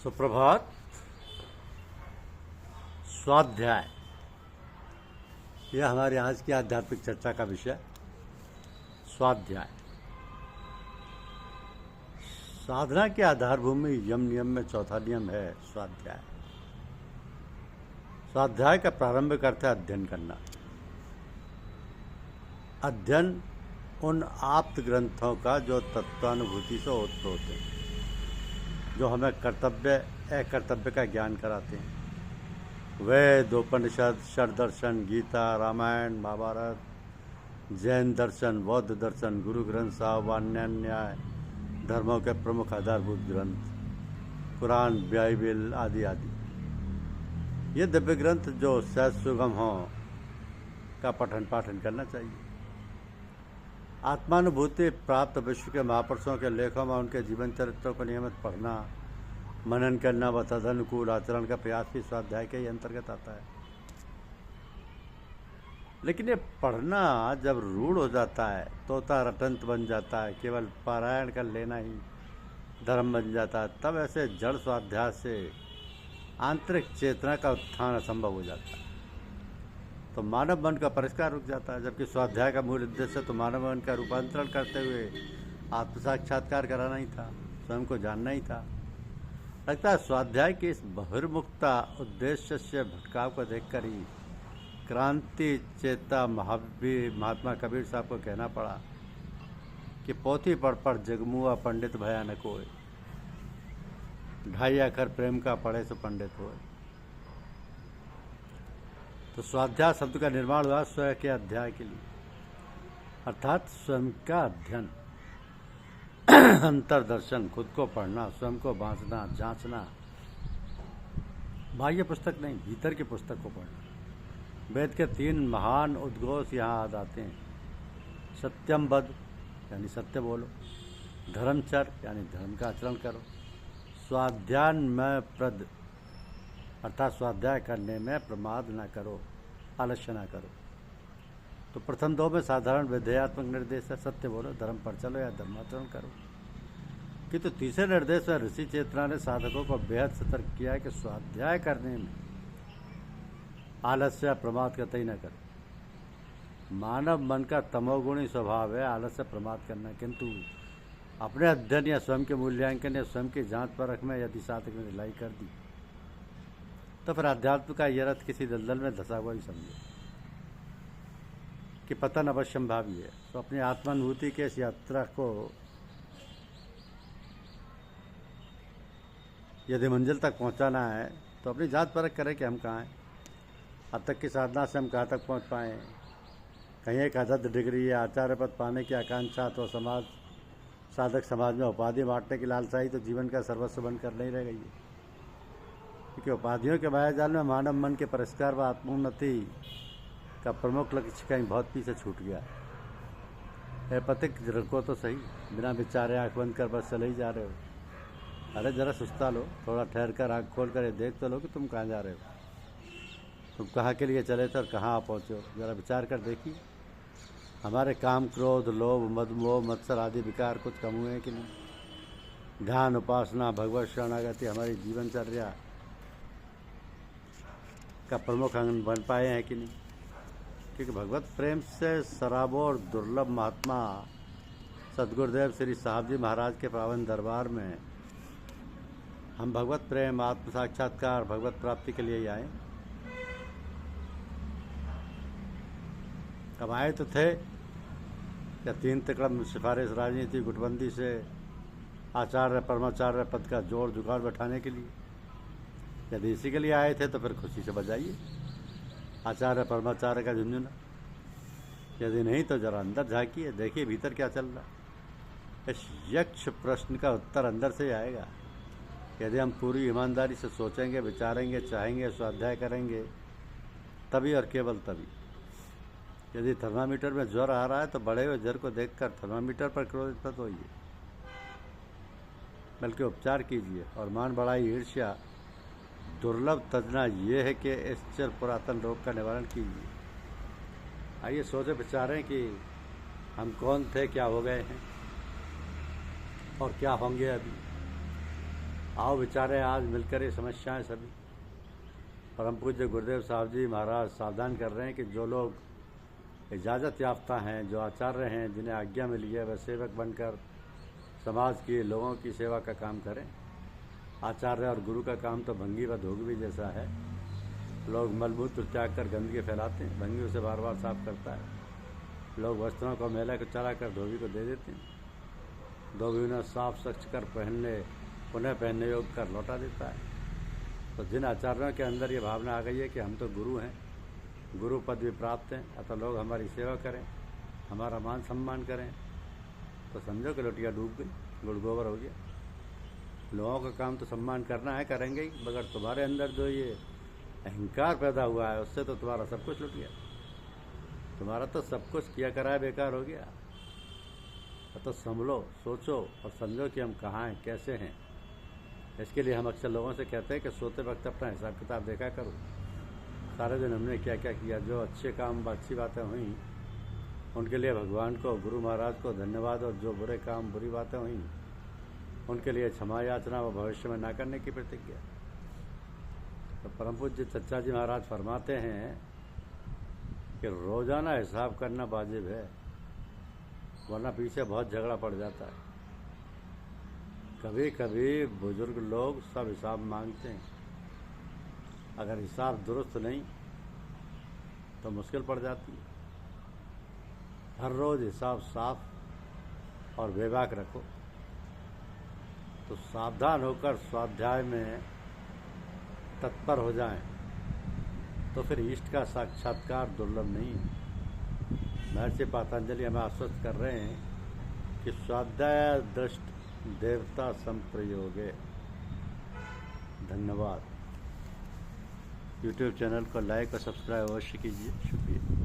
सुप्रभात। स्वाध्याय यह हमारे आज की आध्यात्मिक चर्चा का विषय। स्वाध्याय साधना के आधार भूमि यम नियम में चौथा नियम है स्वाध्याय। स्वाध्याय का प्रारंभिक अर्थ है अध्ययन करना। अध्ययन उन आप्त ग्रंथों का जो तत्वानुभूति से ओतप्रोत होते हैं, जो हमें कर्तव्य अकर्तव्य का ज्ञान कराते हैं। वेद, उपनिषद, षड्दर्शन, गीता, रामायण, महाभारत, जैन दर्शन, बौद्ध दर्शन, गुरु ग्रंथ साहब, वान्य न्याय, धर्मों के प्रमुख आधारभूत ग्रंथ, कुरान, बाइबिल आदि आदि। ये दिव्य ग्रंथ जो सहज सुगम हो का पठन पाठन करना चाहिए। आत्मानुभूति प्राप्त विश्व के महापुरुषों के लेखों में उनके जीवन चरित्रों को नियमित पढ़ना, मनन करना व तदनुकूल आचरण का प्रयास भी स्वाध्याय के ही अंतर्गत आता है। लेकिन ये पढ़ना जब रूढ़ हो जाता है, तोता रटंत बन जाता है, केवल पारायण कर लेना ही धर्म बन जाता है, तब ऐसे जड़ स्वाध्याय से आंतरिक चेतना का उत्थान असंभव हो जाता है। तो मानव मन का परिष्कार रुक जाता है। जबकि स्वाध्याय का मूल उद्देश्य तो मानव मन का रूपांतरण करते हुए आत्म साक्षात्कार कराना ही था, स्वयं को जानना ही था। लगता है स्वाध्याय के इस बहिर्मुखता उद्देश्य से भटकाव को देखकर ही क्रांति चेता महात्मा कबीर साहब को कहना पड़ा कि पोथी पढ़ जगमुआ पंडित भया न कोय, ढाई अखर प्रेम का पढ़े सो पंडित होए। तो स्वाध्याय शब्द का निर्माण हुआ स्वयं के अध्याय के लिए, अर्थात स्वयं का अध्ययन, अंतर्दर्शन, खुद को पढ़ना, स्वयं को बांचना, जांचना। बाह्य पुस्तक नहीं, भीतर की पुस्तक को पढ़ना। वेद के 3 महान उद्घोष यहाँ आ जाते हैं। सत्यम वद यानी सत्य बोलो, धर्मचर यानी धर्म का आचरण करो, स्वाध्यान में प्रद अर्थात स्वाध्याय करने में प्रमाद न करो, आलस्य न करो। तो प्रथम 2 में साधारण विधेयात्मक निर्देश है, सत्य बोलो, धर्म पर चलो या धर्माचरण करो। किंतु तीसरे निर्देश में ऋषि चेतना ने साधकों को बेहद सतर्क किया है कि स्वाध्याय करने में आलस्य प्रमाद कतई न करो। मानव मन का तमोगुणी स्वभाव है आलस्य प्रमाद करना, किंतु अपने अध्ययन या स्वयं के मूल्यांकन या स्वयं की जांच परख में यदि साधक ने ढिलाई कर दी तो फिर अध्यात्म का यह रथ किसी दलदल में धंसा हुआ ही समझे कि पतन अवश्यंभावी है। तो अपनी आत्मानुभूति के इस यात्रा को यदि मंजिल तक पहुंचाना है तो अपनी जांच परख करें कि हम कहाँ हैं, अब तक की साधना से हम कहाँ तक पहुंच पाए। कहीं एक अदद डिग्री या आचार्य पद पाने की आकांक्षा तो साधक समाज में उपाधि बांटने की लालसाई तो जीवन का सर्वस्व बनकर नहीं रह गई है। क्योंकि उपाधियों के मायाजाल में मानव मन के परिष्कार व आत्मोन्नति का प्रमुख लक्ष्य कहीं बहुत पीछे छूट गया है। पथिक को तो सही, बिना विचारे आँख बंद कर बस चले ही जा रहे हो। अरे जरा सुस्ता लो, थोड़ा ठहर कर आँख खोल कर देख तो लो कि तुम कहाँ जा रहे हो, तुम कहाँ के लिए चले थे और कहाँ पहुँचे हो। जरा विचार कर देखिए, हमारे काम, क्रोध, लोभ, मद, मोह, मत्सर आदि विकार कुछ कम हुए हैं कि नहीं। ध्यान, उपासना, भगवत शरणागति हमारी जीवनचर्या का प्रमुख अंग बन पाए हैं कि नहीं। क्योंकि भगवत प्रेम से सराबोर दुर्लभ महात्मा सदगुरुदेव श्री साहब जी महाराज के पावन दरबार में हम भगवत प्रेम, आत्म साक्षात्कार, भगवत प्राप्ति के लिए ही आए। कब आए तो थे या 3 तिकड़म सिफारिश राजनीति गुटबंदी से आचार्य परमाचार्य पद का जोड़ जुगाड़ बैठाने के लिए। यदि इसी के लिए आए थे तो फिर खुशी से बजाइए आचार्य परमाचार्य का झुंझुना। यदि नहीं तो जरा अंदर झांकिए, देखिए भीतर क्या चल रहा है। इस यक्ष प्रश्न का उत्तर अंदर से ही आएगा। यदि हम पूरी ईमानदारी से सोचेंगे, विचारेंगे, चाहेंगे, स्वाध्याय करेंगे, तभी और केवल तभी। यदि थर्मामीटर में ज्वर आ रहा है तो बढ़े हुए ज्वर को देखकर थर्मामीटर पर क्रोधित मत होइए, बल्कि उपचार कीजिए। और मान बढ़ाई ईर्ष्या दुर्लभ तजना ये है कि इस चिर पुरातन रोग का निवारण कीजिए। आइए सोचे विचारें कि हम कौन थे, क्या हो गए हैं और क्या होंगे अभी। आओ विचारे आज मिलकर ये समस्याएं सभी। परम पूज्य गुरुदेव साहब जी महाराज सावधान कर रहे हैं कि जो लोग इजाज़त याफ्ता हैं, जो आचार्य हैं, जिन्हें आज्ञा मिली है, वह सेवक बनकर समाज की लोगों की सेवा का काम करें। आचार्य और गुरु का काम तो भंगी व धोबी जैसा है। लोग मलमूत्र त्याग कर गंदगी फैलाते हैं, भंगी उसे बार बार साफ करता है। लोग वस्त्रों को मैला को चला कर धोबी को दे देते हैं। धोबी उन्हें साफ स्वच्छ कर पुनः पहनने योग्य कर लौटा देता है। तो जिन आचार्यों के अंदर ये भावना आ गई है कि हम तो गुरु हैं, गुरु पद भी प्राप्त हैं, अतः लोग हमारी सेवा करें, हमारा मान सम्मान करें, तो समझो कि लोटिया डूब गई, गुड़ गोबर हो गया। लोगों का काम तो सम्मान करना है, करेंगे ही, मगर तुम्हारे अंदर जो ये अहंकार पैदा हुआ है उससे तो तुम्हारा सब कुछ लुट गया। तुम्हारा तो सब कुछ किया कराया बेकार हो गया। तो संभलो, सोचो और समझो कि हम कहाँ हैं, कैसे हैं। इसके लिए हम अक्सर लोगों से कहते हैं कि सोते वक्त अपना हिसाब किताब देखा करो, सारे दिन हमने क्या क्या किया। जो अच्छे काम अच्छी बातें हुई उनके लिए भगवान को, गुरु महाराज को धन्यवाद, और जो बुरे काम बुरी बातें हुई उनके लिए क्षमा याचना व भविष्य में ना करने की प्रतिज्ञा। तो परम पूज्य चच्चा जी महाराज फरमाते हैं कि रोज़ाना हिसाब करना वाजिब है, वरना पीछे बहुत झगड़ा पड़ जाता है। कभी कभी बुजुर्ग लोग सब हिसाब मांगते हैं, अगर हिसाब दुरुस्त नहीं तो मुश्किल पड़ जाती है। हर रोज़ हिसाब साफ और बेबाक रखो। तो सावधान होकर स्वाध्याय में तत्पर हो जाएं, तो फिर इष्ट का साक्षात्कार दुर्लभ नहीं है। महर्षि पतंजलि हमें आश्वस्त कर रहे हैं कि स्वाध्याय दृष्ट देवता संप्रयोगे। धन्यवाद। यूट्यूब चैनल को लाइक और सब्सक्राइब अवश्य कीजिए। शुक्रिया।